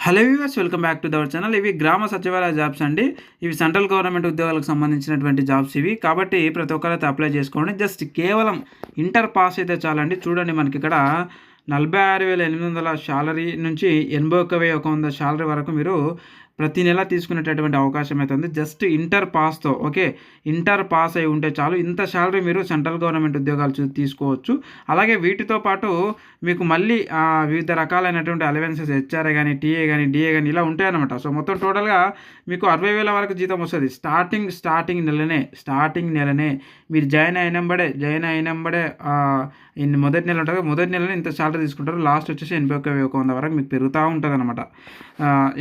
Hello viewers, welcome back to our channel. ఇవి గ్రామ సచివాలయ జాబ్స్ అండి. ఇవి సెంట్రల్ గవర్నమెంట్ ఉద్యోగాలకు సంబంధించినటువంటి జాబ్స్ ఇవి. కాబట్టి ప్రతి ఒక్కరైతే అప్లై చేసుకోండి. జస్ట్ కేవలం ఇంటర్ పాస్ అయితే చాలండి. చూడండి, మనకి ఇక్కడ 46,800 శాలరీ నుంచి 81,100 శాలరీ వరకు మీరు ప్రతి నెల తీసుకునేటటువంటి అవకాశం అయితే ఉంది. జస్ట్ ఇంటర్ పాస్తో, ఓకే, ఇంటర్ పాస్ అయి ఉంటే చాలు. ఇంత శాలరీ మీరు సెంట్రల్ గవర్నమెంట్ ఉద్యోగాలు తీసుకోవచ్చు. అలాగే వీటితో పాటు మీకు మళ్ళీ వివిధ రకాలైనటువంటి అలవెన్సెస్, హెచ్ఆర్ఏ కానీ, టీఏ కానీ, డిఏ కానీ ఇలా ఉంటాయన్నమాట. సో మొత్తం టోటల్గా మీకు 60,000 వరకు జీతం వస్తుంది. స్టార్టింగ్ నెలనే మీరు జాయిన్ అయినంబడే మొదటి నెల ఉంటుంది. మొదటి నెలని ఇంత శాలరీ తీసుకుంటారు. లాస్ట్ వచ్చేసి 81,100 వరకు మీకు పెరుగుతూ ఉంటుంది అనమాట.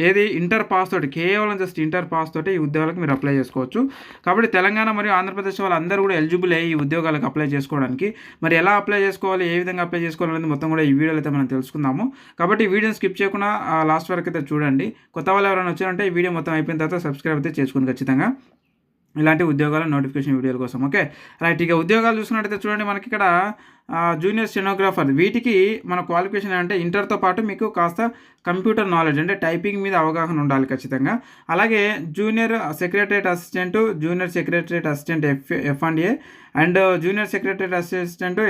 ఏది ఇంటర్ పాస్ తోటి, కేవలం జస్ట్ ఇంటర్ పాస్ తోటి ఈ ఉద్యోగాలకు మీరు అప్లై చేసుకోవచ్చు. కాబట్టి తెలంగాణ మరియు ఆంధ్రప్రదేశ్ వాళ్ళందరూ కూడా ఎలిజిబుల్ అయ్యి ఈ ఉద్యోగాలకు అప్లై చేసుకోవడానికి. మరి ఎలా అప్లై చేసుకోవాలి, ఏ విధంగా అప్లై చేసుకోవాలి అనేది మొత్తం కూడా ఈ వీడియోలో అయితే మనం తెలుసుకుందాము. కాబట్టి ఈ వీడియోని స్కిప్ చేయకుండా లాస్ట్ వరకు అయితే చూడండి. కొత్త వాళ్ళు ఎవరైనా వచ్చారంటే ఈ వీడియో మొత్తం అయిపోయిన తర్వాత సబ్స్క్రైబ్ అయితే చేసుకోండి ఖచ్చితంగా, ఇలాంటి ఉద్యోగాల నోటిఫికేషన్ వీడియోల కోసం. Okay right. ఇక ఉద్యోగాలు చూసుకున్నట్టయితే చూడండి, మనకి ఇక్కడ జూనియర్ స్టెనోగ్రాఫర్, వీటికి మన క్వాలిఫికేషన్ అంటే ఇంటర్తో పాటు మీకు కాస్త కంప్యూటర్ నాలెడ్జ్ అంటే టైపింగ్ మీద అవగాహన ఉండాలి ఖచ్చితంగా. అలాగే junior secretariat assistant F&A and junior secretariat assistant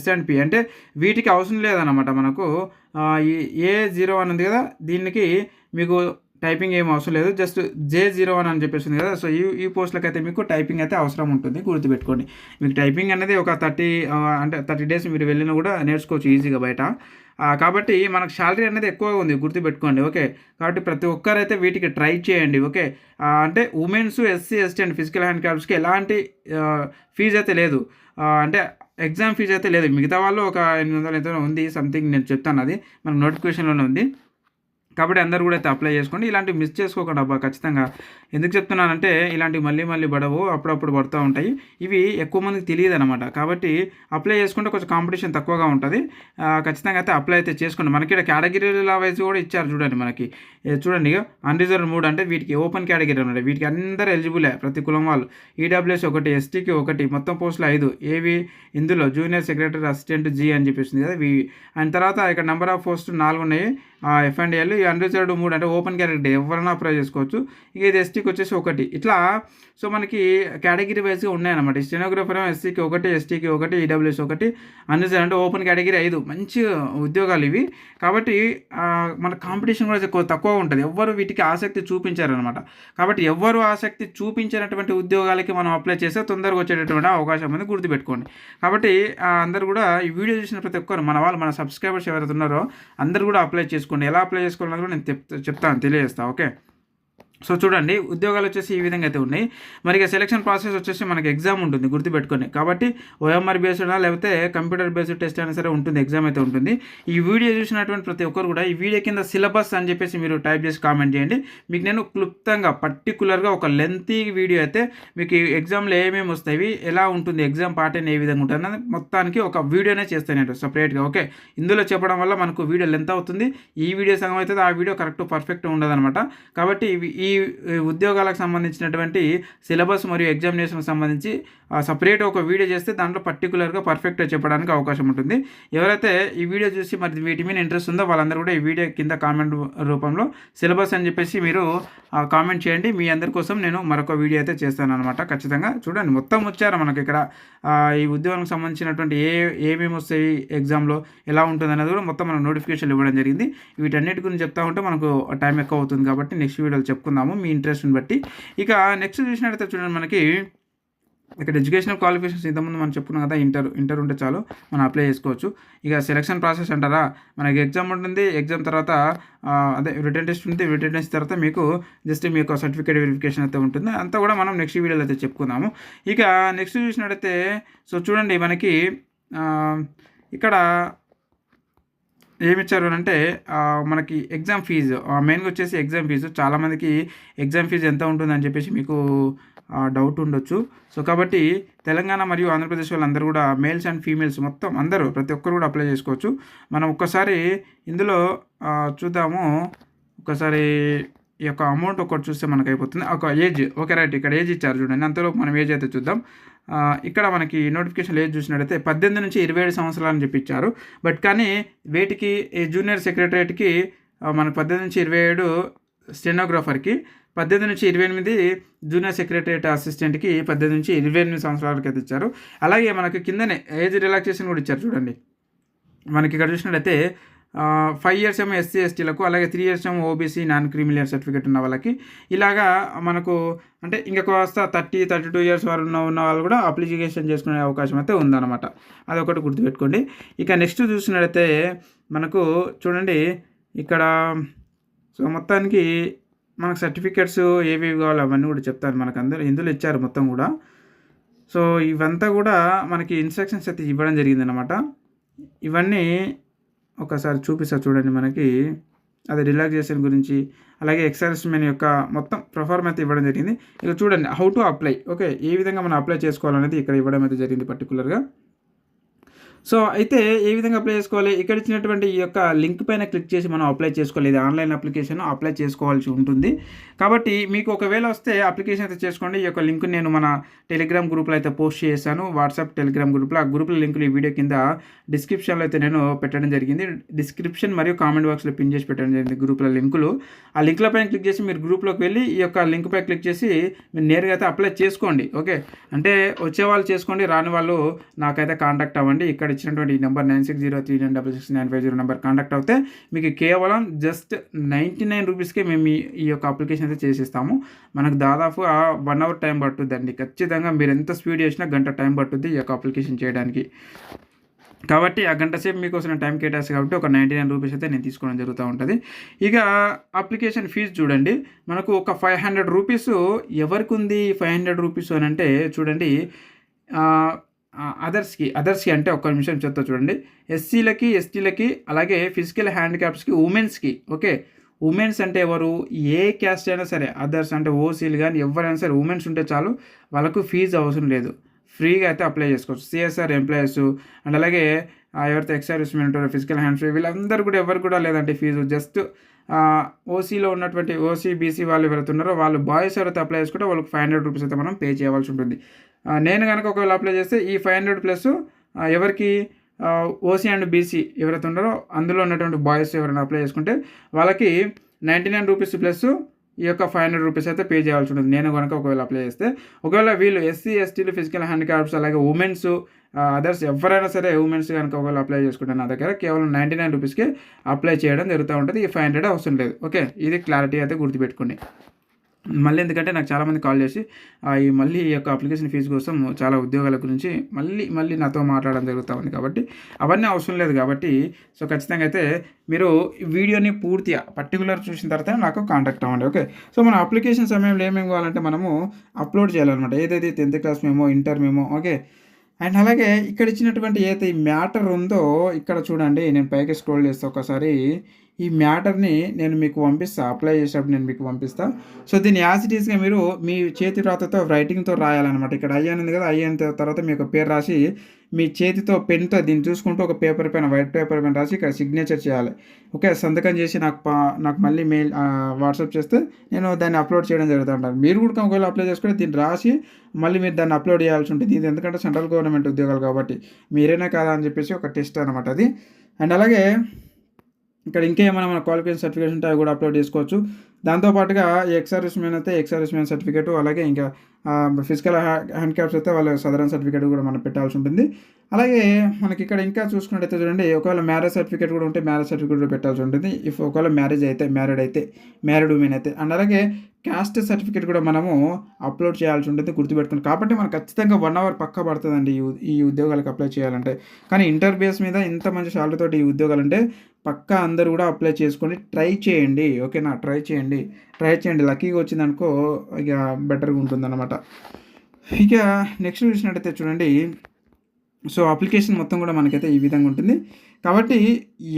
S&P అంటే వీటికి అవసరం లేదన్నమాట. మనకు A01 ఉంది కదా, దీనికి మీకు టైపింగ్ ఏం అవసరం లేదు. జస్ట్ J01 అని చెప్పేసింది కదా. సో ఈ పోస్టులకు అయితే మీకు టైపింగ్ అయితే అవసరం ఉంటుంది, గుర్తుపెట్టుకోండి. మీకు టైపింగ్ అనేది ఒక 30 డేస్ మీరు వెళ్ళినా కూడా నేర్చుకోవచ్చు ఈజీగా బయట. కాబట్టి మనకు శాలరీ అనేది ఎక్కువగా ఉంది, గుర్తుపెట్టుకోండి. ఓకే, కాబట్టి ప్రతి ఒక్కరైతే వీటికి ట్రై చేయండి. ఓకే, అంటే women's, SC, ST and physical హ్యాండిక్యాప్స్కి ఎలాంటి ఫీజు అయితే లేదు. అంటే ఎగ్జామ్ ఫీజు అయితే లేదు. మిగతా వాళ్ళు ఒక 800 ఎంతో ఉంది సంథింగ్, నేను చెప్తాను, అది మనకు నోటిఫికేషన్లోనే ఉంది. కాబట్టి అందరూ కూడా అయితే అప్లై చేసుకోండి. ఇలాంటివి మిస్ చేసుకోకండి అబ్బా ఖచ్చితంగా. ఎందుకు చెప్తున్నానంటే ఇలాంటివి మళ్ళీ పడవు, అప్పుడప్పుడు పడుతూ ఉంటాయి. ఇవి ఎక్కువ మందికి తెలియదు అనమాట. కాబట్టి అప్లై చేసుకుంటే కొంచెం కాంపిటీషన్ తక్కువగా ఉంటుంది. ఖచ్చితంగా అయితే అప్లై అయితే చేసుకోండి. మనకి ఇక్కడ కేటగిరీల వైజ్ కూడా ఇచ్చారు చూడండి. మనకి చూడండి, అన్రిజర్వ్ 3 అంటే వీటికి ఓపెన్ కేటగిరీ ఉన్నాయి. వీటికి అందరూ ఎలిజిబులే, ప్రతి కులం వాళ్ళు. ఈడబ్ల్యూఎస్ 1, STకి 1, మొత్తం పోస్టులు 5. ఏవి ఇందులో జూనియర్ సెక్రటరీ అసిస్టెంట్ G అని చెప్పేసింది కదా. అండ్ తర్వాత ఇక్కడ నెంబర్ ఆఫ్ పోస్టులు 4 ఉన్నాయి. F&Aలు అన్రిజర్వ్డ్ 3 అంటే ఓపెన్ కేటగిరీ ఎవరైనా అప్లై చేసుకోవచ్చు. ఇక ఇది STకి వచ్చేసి 1. ఇట్లా సో మనకి కేటగిరీ వైజ్గా ఉన్నాయన్నమాట. స్టెనోగ్రాఫర్ SCకి 1, STకి 1, ఈడబ్ల్యూఎస్ 1, అన్రిజర్వ్డ్ అంటే ఓపెన్ కేటగిరీ 5. మంచి ఉద్యోగాలు ఇవి. కాబట్టి మన కాంపిటీషన్ కూడా తక్కువ ఉంటుంది. ఎవ్వరు వీటికి ఆసక్తి చూపించారనమాట. కాబట్టి ఎవ్వరు ఆసక్తి చూపించినటువంటి ఉద్యోగాలకి మనం అప్లై చేస్తే తొందరగా వచ్చేటటువంటి అవకాశం అనేది గుర్తుపెట్టుకోండి. కాబట్టి అందరూ కూడా ఈ వీడియో చూసిన ప్రతి ఒక్కరు, మన సబ్స్క్రైబర్స్ ఎవరైతే ఉన్నారో అందరూ కూడా అప్లై చేసుకోండి. ఎలా అప్లై చేసుకోవాలని కూడా నేను చెప్తాను, తెలియజేస్తాను. ఓకే, సో చూడండి, ఉద్యోగాలు వచ్చేసి ఈ విధంగా అయితే ఉన్నాయి. మరి ఇక సెలక్షన్ ప్రాసెస్ వచ్చేసి మనకి ఎగ్జామ్ ఉంటుంది, గుర్తుపెట్టుకొని. కాబట్టి OMR బేస్డ్ లేకపోతే కంప్యూటర్ బేస్డ్ టెస్ట్ అయినా సరే ఉంటుంది, ఎగ్జామ్ అయితే ఉంటుంది. ఈ వీడియో చూసినటువంటి ప్రతి ఒక్కరు కూడా ఈ వీడియో కింద సిలబస్ అని చెప్పేసి మీరు టైప్ చేసి కామెంట్ చేయండి. మీకు నేను క్లుప్తంగా పర్టికులర్గా ఒక లెంతీ వీడియో అయితే మీకు ఈ ఎగ్జామ్లో ఏమేమి వస్తాయి, ఎలా ఉంటుంది, ఎగ్జామ్ పార్టీని ఏ విధంగా ఉంటుంది అన్నది మొత్తానికి ఒక వీడియోనే చేస్తాను నేను సపరేట్గా. ఓకే, ఇందులో చెప్పడం వల్ల మనకు వీడియో లెంత్ అవుతుంది. ఈ వీడియో సగం అవుతుంది, ఆ వీడియో కరెక్ట్ పర్ఫెక్ట్ ఉండదు అనమాట. కాబట్టి ఈ ఉద్యోగాలకు సంబంధించినటువంటి సిలబస్ మరియు ఎగ్జామినేషన్కి సంబంధించి సపరేట్ ఒక వీడియో చేస్తే దాంట్లో పర్టికులర్గా పర్ఫెక్ట్గా చెప్పడానికి అవకాశం ఉంటుంది. ఎవరైతే ఈ వీడియో చూసి మరి వీటి మీద ఇంట్రెస్ట్ ఉందో వాళ్ళందరూ కూడా ఈ వీడియో కింద కామెంట్ రూపంలో సిలబస్ అని చెప్పేసి మీరు కామెంట్ చేయండి. మీ అందరి కోసం నేను మరొక వీడియో అయితే చేస్తాను అనమాట. ఖచ్చితంగా చూడండి, మొత్తం వచ్చారు మనకి ఇక్కడ ఈ ఉద్యోగానికి సంబంధించినటువంటి ఏమేమి వస్తాయి, ఎగ్జామ్లో ఎలా ఉంటుంది అనేది కూడా మొత్తం మనకు నోటిఫికేషన్ ఇవ్వడం జరిగింది. వీటన్నిటి గురించి చెప్తా ఉంటే మనకు టైం ఎక్కువ అవుతుంది. కాబట్టి నెక్స్ట్ వీడియోలో చెప్పుకుందాము మీ ఇంట్రెస్ట్ని బట్టి. ఇక నెక్స్ట్ చూసినట్టయితే చూడండి, మనకి ఇక్కడ ఎడ్యుకేషనల్ క్వాలిఫికేషన్స్ ఇంతకుముందు మనం చెప్పుకున్నాం కదా, ఇంటర్ ఉంటే చాలు మనం అప్లై చేసుకోవచ్చు. ఇక సెలక్షన్ ప్రాసెస్ అంటారా, మనకి ఎగ్జామ్ ఉంటుంది. ఎగ్జామ్ తర్వాత అదే రిటర్న్ టెస్ట్ ఉంటుంది. రిటర్న్ టెస్ట్ తర్వాత మీకు జస్ట్ మీకు సర్టిఫికేట్ వెరిఫికేషన్ అయితే ఉంటుంది. అంతా కూడా మనం నెక్స్ట్ వీడియోలో అయితే చెప్పుకుందాము. ఇక నెక్స్ట్ చూసినట్టయితే సో చూడండి, మనకి ఇక్కడ ఏమిచ్చారు అని అంటే మనకి ఎగ్జామ్ ఫీజు మెయిన్గా వచ్చేసి ఎగ్జామ్ ఫీజు. చాలామందికి ఎగ్జామ్ ఫీజు ఎంత ఉంటుందని చెప్పేసి మీకు డౌట్ ఉండొచ్చు. సో కాబట్టి తెలంగాణ మరియు ఆంధ్రప్రదేశ్ వాళ్ళందరూ కూడా మేల్స్ అండ్ ఫీమేల్స్ మొత్తం అందరూ ప్రతి ఒక్కరు కూడా అప్లై చేసుకోవచ్చు. మనం ఒక్కసారి ఇందులో చూద్దాము. ఒకసారి ఈ యొక్క అమౌంట్ ఒకటి చూస్తే మనకు అయిపోతుంది. ఒక ఏజ్, ఓకే రైట్, ఇక్కడ ఏజ్ ఇచ్చారు చూడండి. అంతలోపు మనం ఏజ్ అయితే చూద్దాం. ఇక్కడ మనకి నోటిఫికేషన్ ఏజ్ చూసినట్టయితే 18 నుంచి 27 సంవత్సరాలు అని చెప్పి ఇచ్చారు. బట్ కానీ వేటికి జూనియర్ సెక్రటరియట్కి మనకు 18-27 స్టెనోగ్రాఫర్కి, 18-28 జూనియర్ సెక్రటరియట్ అసిస్టెంట్కి, 18-28 సంవత్సరాల వరకు అయితే ఇచ్చారు. అలాగే మనకి కిందనే ఏజ్ రిలాక్సేషన్ కూడా ఇచ్చారు చూడండి. మనకి ఇక్కడ చూసినట్లయితే 5 ఇయర్స్ ఏమో ఎస్సీ ఎస్టీలకు, అలాగే 3 ఇయర్స్ ఏమో ఓబీసీ నాన్ క్రిమిలియర్ సర్టిఫికేట్ ఉన్న వాళ్ళకి. ఇలాగా మనకు అంటే ఇంకా కాస్త 30-32 ఇయర్స్ వరకు ఉన్న వాళ్ళు కూడా అప్లికేషన్ చేసుకునే అవకాశం అయితే ఉందన్నమాట. అదొకటి గుర్తుపెట్టుకోండి. ఇక నెక్స్ట్ చూసినట్లయితే మనకు చూడండి ఇక్కడ సో మొత్తానికి మనకు సర్టిఫికేట్స్ ఏవేవి కావాలో అవన్నీ కూడా చెప్తాను. మనకు అందరూ ఇందులో ఇచ్చారు మొత్తం కూడా. సో ఇవంతా కూడా మనకి ఇన్స్ట్రక్షన్స్ అయితే ఇవ్వడం జరిగిందనమాట. ఇవన్నీ ఒకసారి చూపిస్తా చూడండి. మనకి అది రిలాక్సేషన్ గురించి, అలాగే ఎక్సర్సైజ్ మెన్ యొక్క మొత్తం ప్రొఫార్మ్ అయితే ఇవ్వడం జరిగింది. ఇక చూడండి హౌ టు అప్లై. ఓకే, ఏ విధంగా మనం అప్లై చేసుకోవాలనేది ఇక్కడ ఇవ్వడం అయితే జరిగింది పర్టికులర్గా. సో అయితే ఏ విధంగా అప్లై చేసుకోవాలి, ఇక్కడ ఇచ్చినటువంటి ఈ యొక్క లింక్ పైన క్లిక్ చేసి మనం అప్లై చేసుకోవాలి. ఇది ఆన్లైన్ అప్లికేషన్ అప్లై చేసుకోవాల్సి ఉంటుంది. కాబట్టి మీకు ఒకవేళ వస్తే అప్లికేషన్ అయితే చేసుకోండి. ఈ యొక్క లింక్ నేను మన టెలిగ్రామ్ గ్రూప్లో అయితే పోస్ట్ చేశాను, వాట్సాప్ టెలిగ్రామ్ గ్రూప్లో. ఆ గ్రూప్లో లింకులు ఈ వీడియో కింద డిస్క్రిప్షన్లో అయితే నేను పెట్టడం జరిగింది. డిస్క్రిప్షన్ మరియు కామెంట్ బాక్స్లో పిన్ చేసి పెట్టడం జరిగింది గ్రూప్లో లింకులు. ఆ లింక్ల పైన క్లిక్ చేసి మీరు గ్రూప్లోకి వెళ్ళి ఈ యొక్క లింక్ పై క్లిక్ చేసి మీరు నేరుగా అయితే అప్లై చేసుకోండి. ఓకే, అంటే వచ్చే వాళ్ళు చేసుకోండి, రాని వాళ్ళు నాకైతే కాంటాక్ట్ అవ్వండి. ఇక్కడ ఇచ్చినటువంటి ఈ నెంబర్ 9603966950 నెంబర్ కాంటాక్ట్ అవుతే మీకు కేవలం జస్ట్ 99 రూపీస్కే మేము ఈ యొక్క అప్లికేషన్ అయితే చేసిస్తాము. మనకు దాదాపు 1 అవర్ టైం పట్టుద్దండి. ఖచ్చితంగా మీరు ఎంత స్పీడ్ చేసినా గంట టైం పట్టుద్ది ఈ యొక్క అప్లికేషన్ చేయడానికి. కాబట్టి ఆ గంట సేపు మీకోసం టైం కేటాయిస్తాను కాబట్టి ఒక 99 రూపీస్ అయితే నేను తీసుకోవడం జరుగుతూ ఉంటుంది. ఇక అప్లికేషన్ ఫీజు చూడండి, మనకు ఒక 500 రూపీస్ ఎవరికి ఉంది. 500 రూపీస్ అని అంటే చూడండి అదర్స్కి అంటే ఒక్క నిమిషం చెప్తా చూడండి. ఎస్సీలకి, ఎస్టీలకి, అలాగే ఫిజికల్ హ్యాండిక్యాప్స్కి, ఉమెన్స్కి. ఓకే, ఉమెన్స్ అంటే ఎవరు, ఏ క్యాస్ట్ అయినా సరే, అదర్స్ అంటే ఓసీలు కానీ ఎవరైనా సరే ఉమెన్స్ ఉంటే చాలు, వాళ్ళకు ఫీజు అవసరం లేదు, ఫ్రీగా అయితే అప్లై చేసుకోవచ్చు. సిఎస్ఆర్ ఎంప్లాయీస్ అండ్ అలాగే ఎవరైతే ఎక్సర్విస్మెన్ ఉంటారో ఫిజికల్ హ్యాండ్స్ వీళ్ళందరూ కూడా ఎవరు కూడా లేదంటే ఫీజు. జస్ట్ ఓసీలో ఉన్నటువంటి ఓసీ బీసీ వాళ్ళు ఎవరైతే ఉన్నారో వాళ్ళు బాయ్స్ ఎవరైతే అప్లై చేసుకుంటే వాళ్ళకి 500 రూపీస్ అయితే మనం పే చేయవలసి ఉంటుంది. నేను కనుక ఒకవేళ అప్లై చేస్తే ఈ 500 ప్లస్ ఎవరికి ఓసీ అండ్ బీసీ ఎవరైతే ఉన్నారో అందులో ఉన్నటువంటి బాయ్స్ ఎవరైనా అప్లై చేసుకుంటే వాళ్ళకి 99 రూపీస్ ప్లస్ ఈ యొక్క 500 రూపీస్ అయితే పే చేయాల్సి ఉంటుంది. నేను కనుక ఒకవేళ అప్లై చేస్తే, ఒకవేళ వీళ్ళు ఎస్సీ ఎస్టీలు ఫిజికల్ హ్యాండిక్యాప్స్ అలాగే ఉమెన్స్ అదర్స్ ఎవరైనా సరే ఉమెన్స్ కనుక ఒకవేళ అప్లై చేసుకుంటే నా దగ్గర కేవలం 99 రూపీస్కి అప్లై చేయడం జరుగుతూ ఉంటుంది. ఈ 500 అవసరం లేదు. ఓకే, ఇది క్లారిటీ అయితే గుర్తుపెట్టుకోండి. మళ్ళీ ఎందుకంటే నాకు చాలామంది కాల్ చేసి ఈ యొక్క అప్లికేషన్ ఫీజు కోసం చాలా ఉద్యోగాల గురించి మళ్ళీ నాతో మాట్లాడడం జరుగుతూ ఉంది. కాబట్టి అవన్నీ అవసరం లేదు. కాబట్టి సో ఖచ్చితంగా అయితే మీరు వీడియోని పూర్తిగా పర్టికులర్ చూసిన తర్వాత నాకు కాంటాక్ట్ అవ్వండి. ఓకే, సో మన అప్లికేషన్ సమయంలో ఏమేమి కావాలంటే మనము అప్లోడ్ చేయాలన్నమాట. ఏదైతే 10th class memo, inter memo. Okay, and అలాగే ఇక్కడ ఇచ్చినటువంటి ఏదైతే ఈ మ్యాటర్ ఉందో ఇక్కడ చూడండి, నేను పైకి స్క్రోల్ చేస్తే ఒకసారి ఈ మ్యాటర్ని నేను మీకు పంపిస్తాను. అప్లై చేసేటప్పుడు నేను మీకు పంపిస్తాను. సో దీన్ని యాజ్ ఇట్ ఈస్గా మీరు మీ చేతి రాతతో రైటింగ్తో రాయాలన్నమాట. ఇక్కడ ఉంది కదా, అయిన తర్వాత మీ యొక్క పేరు రాసి మీ చేతితో పెన్తో దీన్ని చూసుకుంటూ ఒక పేపర్ పైన, వైట్ పేపర్ పైన రాసి ఇక్కడ సిగ్నేచర్ చేయాలి. ఓకే, సంతకం చేసి నాకు మళ్ళీ మెయిల్ వాట్సాప్ చేస్తే నేను దాన్ని అప్లోడ్ చేయడం జరుగుతూ ఉంటాను. మీరు కూడా ఒకవేళ అప్లై చేసుకుంటే దీన్ని రాసి మళ్ళీ మీరు దాన్ని అప్లోడ్ చేయాల్సి ఉంటుంది. ఇది ఎందుకంటే సెంట్రల్ గవర్నమెంట్ ఉద్యోగాలు కాబట్టి మీరేనా కాదా అని చెప్పేసి ఒక టెస్ట్ అనమాట అది. అండ్ అలాగే ఇక్కడ ఇంకేమైనా మన క్వాలిఫికేషన్ సర్టిఫికేట్ ఉంటే అవి కూడా అప్లోడ్ చేసుకోవచ్చు. దాంతోపాటుగా ఎక్సర్విస్మెన్ అయితే ఎక్సర్విస్మెన్ సర్టిఫికేట్, అలాగే ఇంకా ఫిజికల్ హ్యాండిక్యాప్స్ అయితే వాళ్ళ సదరన్ సర్టిఫికేట్ కూడా మనం పెట్టాల్సి ఉంటుంది. అలాగే మనకి ఇక్కడ ఇంకా చూసుకున్నట్టయితే చూడండి, ఒకవేళ మ్యారేజ్ సర్టిఫికేట్ కూడా ఉంటే మ్యారేజ్ సర్టిఫికేట్ కూడా పెట్టాల్సి ఉంటుంది. ఒకవేళ మ్యారీడ్ ఉమెన్ అయితే. అండ్ అలాగే క్యాస్ట్ సర్టిఫికేట్ కూడా మనము అప్లోడ్ చేయాల్సి ఉంటుంది, గుర్తుపెట్టుకుని. కాబట్టి మనకు ఖచ్చితంగా 1 అవర్ పక్కా పడుతుందండి ఈ ఉద్యోగాలకు అప్లై చేయాలంటే. కానీ ఇంటర్ బేస్ మీద ఇంత మంచి శాలరీ తోటి ఈ ఉద్యోగాలు అంటే పక్కా అందరూ కూడా అప్లై చేసుకొని ట్రై చేయండి. ఓకేనా, ట్రై చేయండి. లక్కీగా వచ్చిందనుకో ఇక బెటర్గా ఉంటుందన్నమాట. ఇక నెక్స్ట్ చూసినట్టయితే చూడండి, సో అప్లికేషన్ మొత్తం కూడా మనకైతే ఈ విధంగా ఉంటుంది. కాబట్టి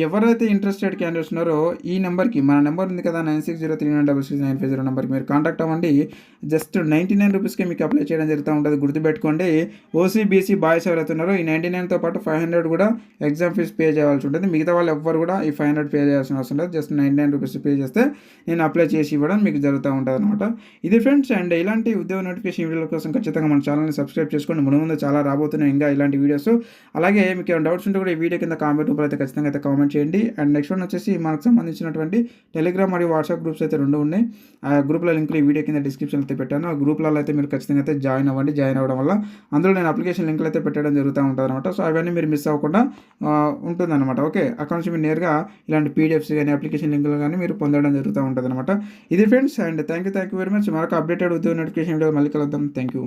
ఎవరైతే ఇంట్రెస్టెడ్ క్యాండిడేట్స్ ఉన్నారో ఈ నెంబర్కి, మన నెంబర్ ఉంది కదా 9603966950 నెంబర్కి మీరు కాంటాక్ట్ అవ్వండి. జస్ట్ 99 రూపీస్కి మీకు అప్లై చేయడం జరుగుతూ ఉంటుంది. గుర్తుపెట్టుకోండి, ఓసీ బీసీ బాయ్స్ ఎవరైతే ఉన్నారో ఈ 99తో పాటు 500 కూడా ఎగ్జామ్ ఫీజు పే చేయాల్సి ఉంటుంది. మిగతా వాళ్ళు ఎవ్వరు కూడా ఈ 500 పే చేయాల్సిన అవసరం లేదు. జస్ట్ 99 రూపీస్ పే చేస్తే నేను అప్లై చేసి ఇవ్వడం మీకు జరుగుతూ ఉంటుంది అనమాట. ఇది ఫ్రెండ్స్. అండ్ ఇలాంటి ఉద్యోగ నోటిఫికేషన్ వీడియోల కోసం ఖచ్చితంగా మన ఛానల్ని సబ్స్క్రైబ్ చేసుకోండి. ముందు చాలా రాబోతున్నాయి ఇంకా ఇలాంటి వీడియోస్. అలాగే మీకు ఏమైనా డౌట్స్ ఉంటే కూడా ఈ వీడియో కింద కామెంట్ గ్రూప్లో అయితే ఖచ్చితంగా అయితే కామెంట్ చేయండి. అండ్ నెక్స్ట్ వన్ వచ్చేసి మనకు సంబంధించినటువంటి టెలిగ్రామ్ మరియు వాట్సాప్ గ్రూప్స్ అయితే 2 ఉన్నాయి. ఆ గ్రూప్ల లింకులు ఈ వీడియో కింద డిస్క్రిప్షన్లో అయితే పెట్టాను. ఆ గ్రూప్లలో అయితే మీరు ఖచ్చితంగా అయితే జాయిన్ అవ్వండి. జాయిన్ అవ్వడం వల్ల అందులో నేను అప్లికేషన్ లింకులు అయితే పెట్టడం జరుగుతూ ఉంటుంది అనమాట. సో అవన్నీ మీరు మిస్ అవ్వకుండా ఉంటుందన్నమాట. ఓకే, అక్కడ నుంచి మీరు నేరుగా ఇలాంటి పీడిఎఫ్స్ కానీ అప్లికేషన్ లింకులు కానీ మీరు పొందడం జరుగుతూ ఉంటుంది అనమాట. ఇది friends, and thank you very much. మరొక అప్డేటెడ్ ఉద్యోగ నోటిఫికేషన్ వీడియో మళ్ళీ కలుద్దాం. Thank you.